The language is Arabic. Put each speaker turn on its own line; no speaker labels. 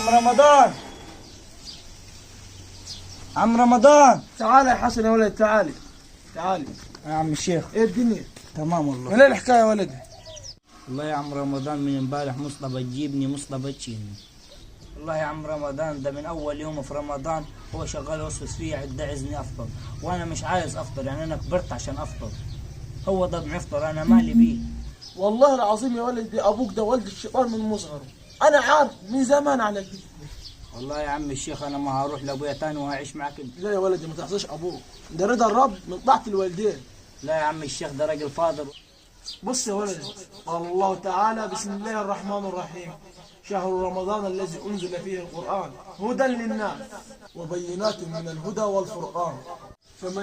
عم رمضان، عم رمضان.
تعال يا حسن يا ولد، تعالي تعالي.
يا عم الشيخ.
ايه الدنيا؟
تمام والله.
من ايه الحكايه يا ولدي؟
والله يا عم رمضان من امبارح مصطفى تجيبني مصطفى تشيلني. والله يا عم رمضان ده من اول يوم في رمضان هو شغال يوسوس فيا يدعزني افطر، وانا مش عايز افطر، يعني انا كبرت عشان افطر. هو ضد يفطر، انا مالي بيه.
والله العظيم يا ولدي ابوك ده ولد الشيطان من مصغره، انا عارف من زمان على كده.
والله يا عم الشيخ انا ما هروح لابويا تاني وهعيش معاك انت.
لا يا ولدي ما تحصيش ابوك، ده رضا الرب من طاعه الوالدين.
لا يا عم الشيخ ده راجل فاضل.
بص يا ولدي، قال الله تعالى بسم الله الرحمن الرحيم: شهر رمضان الذي انزل فيه القران هدى للناس وبينات من الهدى والفرقان.